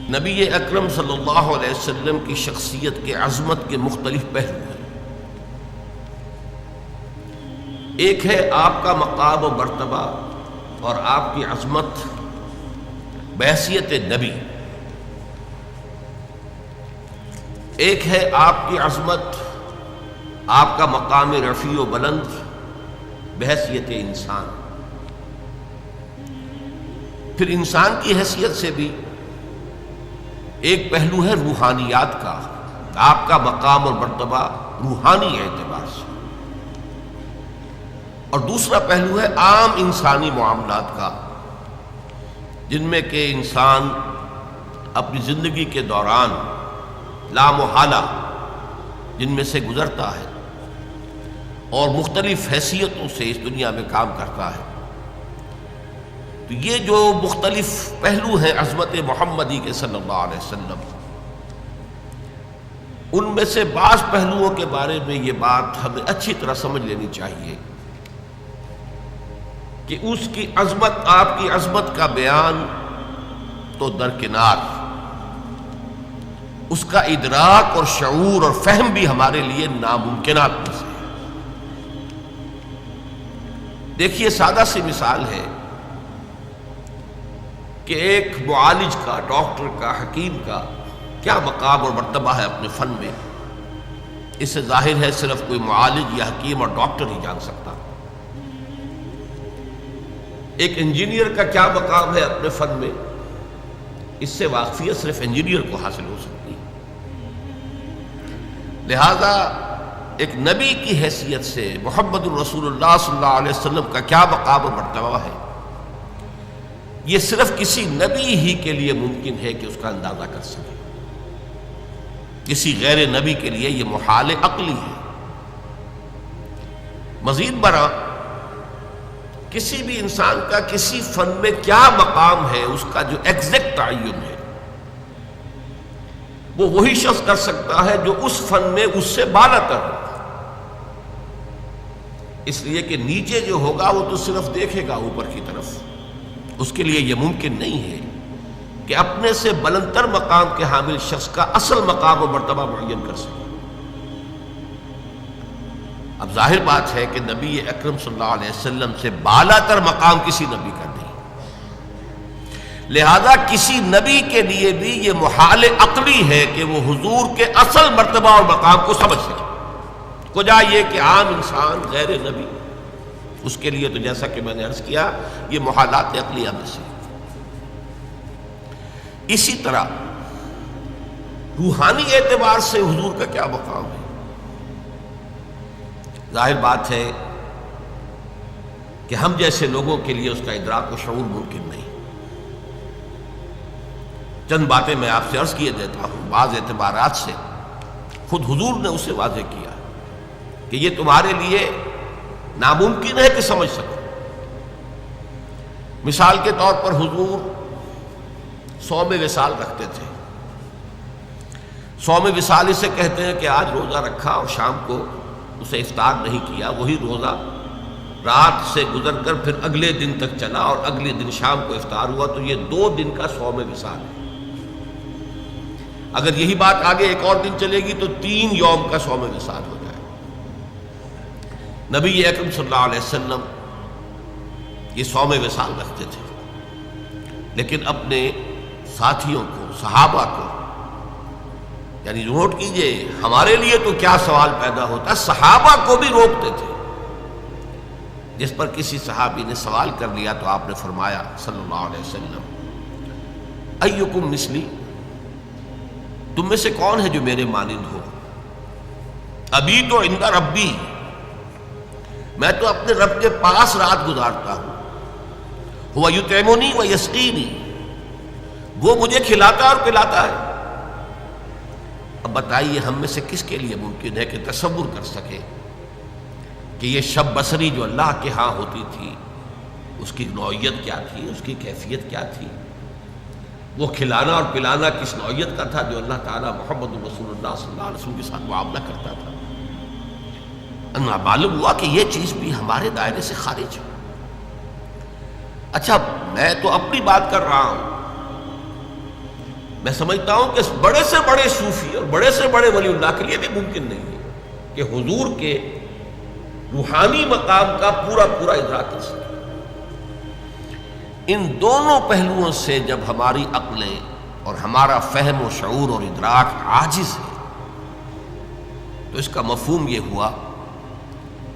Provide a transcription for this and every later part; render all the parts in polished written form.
نبی اکرم صلی اللہ علیہ وسلم کی شخصیت کے عظمت کے مختلف پہلو ہیں۔ ایک ہے آپ کا مقام و مرتبہ اور آپ کی عظمت بحیثیت نبی، ایک ہے آپ کی عظمت، آپ کا مقام رفیع و بلند بحیثیت انسان۔ پھر انسان کی حیثیت سے بھی ایک پہلو ہے روحانیات کا، آپ کا مقام اور مرتبہ روحانی اعتبار سے، اور دوسرا پہلو ہے عام انسانی معاملات کا، جن میں کہ انسان اپنی زندگی کے دوران لامحالہ جن میں سے گزرتا ہے اور مختلف حیثیتوں سے اس دنیا میں کام کرتا ہے۔ تو یہ جو مختلف پہلو ہیں عظمت محمدی کے صلی اللہ علیہ وسلم، ان میں سے بعض پہلوؤں کے بارے میں یہ بات ہمیں اچھی طرح سمجھ لینی چاہیے کہ اس کی عظمت، آپ کی عظمت کا بیان تو درکنار، اس کا ادراک اور شعور اور فہم بھی ہمارے لیے ناممکنات میں سے ہے۔ دیکھیے، سادہ سی مثال ہے کہ ایک معالج کا، ڈاکٹر کا، حکیم کا کیا مقام اور مرتبہ ہے اپنے فن میں، اس سے ظاہر ہے صرف کوئی معالج یا حکیم اور ڈاکٹر ہی جان سکتا۔ ایک انجینئر کا کیا مقام ہے اپنے فن میں، اس سے واقفیت صرف انجینئر کو حاصل ہو سکتی ہے۔ لہذا ایک نبی کی حیثیت سے محمد الرسول اللہ صلی اللہ علیہ وسلم کا کیا مقام و مرتبہ ہے، یہ صرف کسی نبی ہی کے لیے ممکن ہے کہ اس کا اندازہ کر سکے، کسی غیر نبی کے لیے یہ محال عقلی ہے۔ مزید برآں کسی بھی انسان کا کسی فن میں کیا مقام ہے، اس کا جو ایگزیکٹ تعین ہے، وہ وہی شخص کر سکتا ہے جو اس فن میں اس سے بالا تر ہو، اس لیے کہ نیچے جو ہوگا وہ تو صرف دیکھے گا اوپر کی طرف، اس کے لیے یہ ممکن نہیں ہے کہ اپنے سے بلند تر مقام کے حامل شخص کا اصل مقام و مرتبہ معین کر سکے۔ اب ظاہر بات ہے کہ نبی اکرم صلی اللہ علیہ وسلم سے بالا تر مقام کسی نبی کا نہیں، لہذا کسی نبی کے لیے بھی یہ محال عقلی ہے کہ وہ حضور کے اصل مرتبہ اور مقام کو سمجھ سکے، کجا یہ کہ عام انسان غیر نبی، اس کے لیے تو جیسا کہ میں نے عرض کیا یہ محالات عقلیہ میں سے۔ اسی طرح روحانی اعتبار سے حضور کا کیا مقام ہے، ظاہر بات ہے کہ ہم جیسے لوگوں کے لیے اس کا ادراک و شعور ممکن نہیں۔ چند باتیں میں آپ سے عرض کیے دیتا ہوں، بعض اعتبارات سے خود حضور نے اسے واضح کیا کہ یہ تمہارے لیے ناممکن ہے کہ سمجھ سکو۔ مثال کے طور پر حضور صوم وصال رکھتے تھے۔ صوم وصال اسے کہتے ہیں کہ آج روزہ رکھا اور شام کو اسے افطار نہیں کیا، وہی روزہ رات سے گزر کر پھر اگلے دن تک چلا اور اگلے دن شام کو افطار ہوا، تو یہ 2 دن کا صوم وصال ہے۔ اگر یہی بات آگے ایک اور دن چلے گی تو 3 یوم کا صوم وصال ہو جائے۔ نبی اکرم صلی اللہ علیہ وسلم یہ صوم وصال رکھتے تھے، لیکن اپنے ساتھیوں کو، صحابہ کو، یعنی نوٹ کیجئے ہمارے لیے تو کیا سوال پیدا ہوتا ہے، صحابہ کو بھی روکتے تھے۔ جس پر کسی صحابی نے سوال کر لیا تو آپ نے فرمایا صلی اللہ علیہ وسلم، ایکم مثلی، تم میں سے کون ہے جو میرے مانند ہو؟ ابھی تو عند ربی، میں تو اپنے رب کے پاس رات گزارتا ہوں، ہوا یطعمنی و یسقینی، وہ مجھے کھلاتا اور پلاتا ہے۔ اب بتائیے ہم میں سے کس کے لیے ممکن ہے کہ تصور کر سکے کہ یہ شب بصری جو اللہ کے ہاں ہوتی تھی اس کی نوعیت کیا تھی، اس کی کیفیت کیا تھی، وہ کھلانا اور پلانا کس نوعیت کا تھا جو اللہ تعالیٰ محمد رسول اللہ صلی اللہ علیہ وسلم کے ساتھ معاملہ کرتا تھا۔ معلوم ہوا کہ یہ چیز بھی ہمارے دائرے سے خارج ہے۔ اچھا، میں تو اپنی بات کر رہا ہوں، میں سمجھتا ہوں کہ بڑے سے بڑے صوفی اور بڑے سے بڑے ولی اللہ کے لیے بھی ممکن نہیں ہے کہ حضور کے روحانی مقام کا پورا پورا ادراک کر سکے۔ ان دونوں پہلوؤں سے جب ہماری عقلیں اور ہمارا فہم و شعور اور ادراک عاجز ہے تو اس کا مفہوم یہ ہوا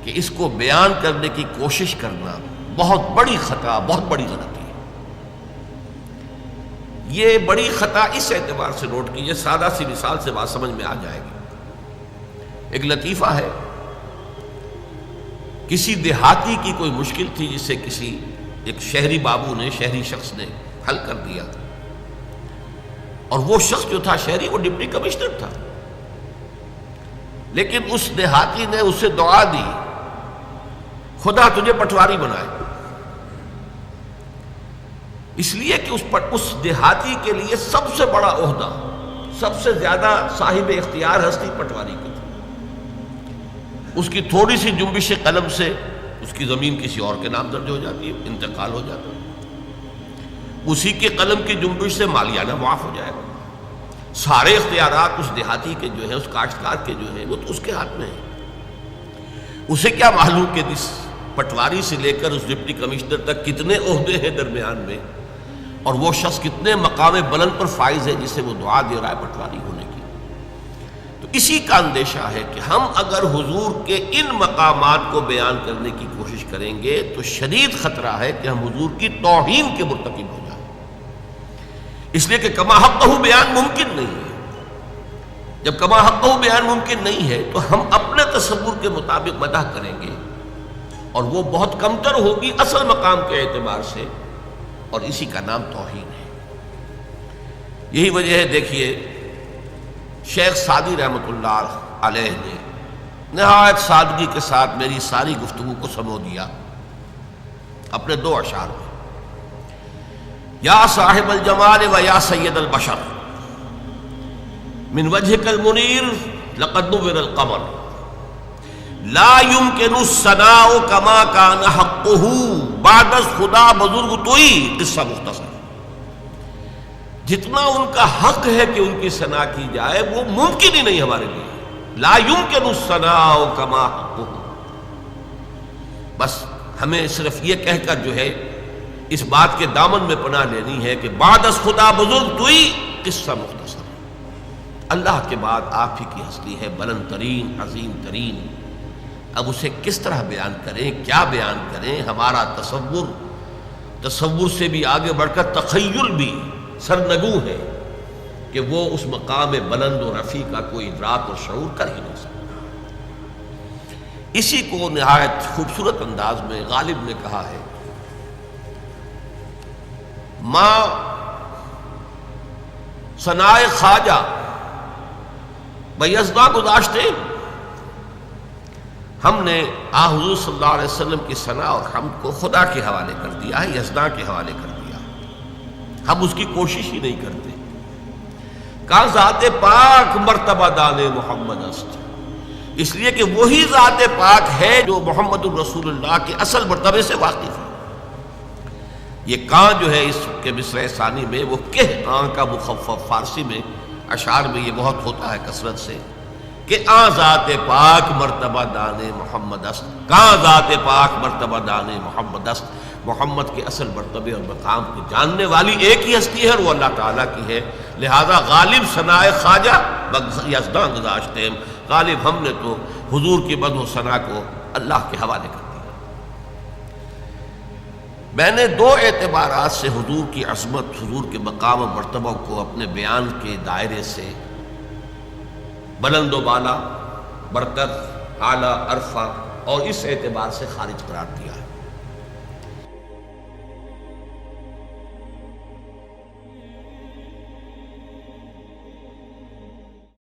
کہ اس کو بیان کرنے کی کوشش کرنا بہت بڑی خطا، بہت بڑی غلطی ہے۔ یہ بڑی خطا اس اعتبار سے نوٹ کیجیے، سادہ سی مثال سے بات سمجھ میں آ جائے گی۔ ایک لطیفہ ہے، کسی دیہاتی کی کوئی مشکل تھی جسے کسی ایک شہری بابو نے، شہری شخص نے حل کر دیا، اور وہ شخص جو تھا شہری، وہ ڈپٹی کمشنر تھا، لیکن اس دیہاتی نے اسے دعا دی، خدا تجھے پٹواری بنائے، اس لیے کہ اس دیہاتی کے لیے سب سے بڑا عہدہ، سب سے زیادہ صاحب اختیار ہستی پٹواری کی تھی۔ اس کی تھوڑی سی جنبش قلم سے اس کی زمین کسی اور کے نام درج ہو جاتی ہے، انتقال ہو جاتا ہے، اسی کے قلم کی جنبش سے مالیانہ معاف ہو جائے گا۔ سارے اختیارات اس دیہاتی کے جو ہیں، اس کاشتکار کے جو ہیں، وہ تو اس کے ہاتھ میں ہیں۔ اسے کیا معلوم کہ اس پٹواری سے لے کر اس ڈپٹی کمشنر تک کتنے عہدے ہیں درمیان میں، اور وہ شخص کتنے مقام بلند پر فائز ہے جسے وہ دعا دے رہا ہے پٹواری ہونے کی۔ تو اسی کا اندیشہ ہے کہ ہم اگر حضور کے ان مقامات کو بیان کرنے کی کوشش کریں گے تو شدید خطرہ ہے کہ ہم حضور کی توہین کے مرتکب ہو جائیں، اس لیے کہ کما حقہ بیان ممکن نہیں ہے۔ جب کما حقہ بیان ممکن نہیں ہے تو ہم اپنے تصور کے مطابق مدح کریں گے، اور وہ بہت کمتر ہوگی اصل مقام کے اعتبار سے، اور اسی کا نام توہین ہے۔ یہی وجہ ہے، دیکھیے شیخ سعدی رحمۃ اللہ علیہ نے نہایت سادگی کے ساتھ میری ساری گفتگو کو سمو دیا اپنے دو اشعار میں۔ یا صاحب الجمال و یا سید البشر من وجهك المنیر لقد نور القمر لا يمكن الثناء كما كان حقه بعد از خدا بزرگ توئی، قصہ مختصر۔ جتنا ان کا حق ہے کہ ان کی ثنا کی جائے وہ ممکن ہی نہیں ہمارے لیے۔ لا يمكن الثناء كما حقه، بس ہمیں صرف یہ کہہ کر جو ہے اس بات کے دامن میں پناہ لینی ہے کہ بعد از خدا بزرگ توئی، قصہ مختصر۔ اللہ کے بعد آپ ہی کی ہستی ہے بلند ترین، عظیم ترین۔ اب اسے کس طرح بیان کریں، کیا بیان کریں؟ ہمارا تصور سے بھی آگے بڑھ کر تخیل بھی سرنگوں ہے کہ وہ اس مقام بلند و رفیع کا کوئی ادراک اور شعور کر ہی نہیں سکتا۔ اسی کو نہایت خوبصورت انداز میں غالب نے کہا ہے، ماں ثنائے خواجہ بیزداں گزاشتے، ہم نے حضور صلی اللہ علیہ وسلم کی ثنا اور حمد کو خدا کے حوالے کر دیا ہے، یزداں کے حوالے کر دیا، ہم اس کی کوشش ہی نہیں کرتے۔ کہا ذات پاک مرتبہ دان محمد است، اس لیے کہ وہی ذات پاک ہے جو محمد الرسول اللہ کے اصل مرتبے سے واقف ہے۔ یہ کاں جو ہے اس کے مصرع ثانی میں، وہ کہاں کا مخفف، فارسی میں اشعار میں یہ بہت ہوتا ہے کثرت سے کہ ذات پاک مرتبہ دان محمد است، کہاں ذات پاک مرتبہ دان محمد است۔ محمد کے اصل مرتبے اور مقام کو جاننے والی ایک ہی ہستی ہے اور وہ اللہ تعالیٰ کی ہے، لہذا غالب ثنائے خواجہ یزداں گزاشتے ہیں، غالب ہم نے تو حضور کی مدح و ثنا کو اللہ کے حوالے کر دیا۔ میں نے دو اعتبارات سے حضور کی عظمت، حضور کے مقام و مرتبہ کو اپنے بیان کے دائرے سے بلند و بالا، برتر، اعلیٰ، عرفہ، اور اس اعتبار سے خارج قرار دیا ہے۔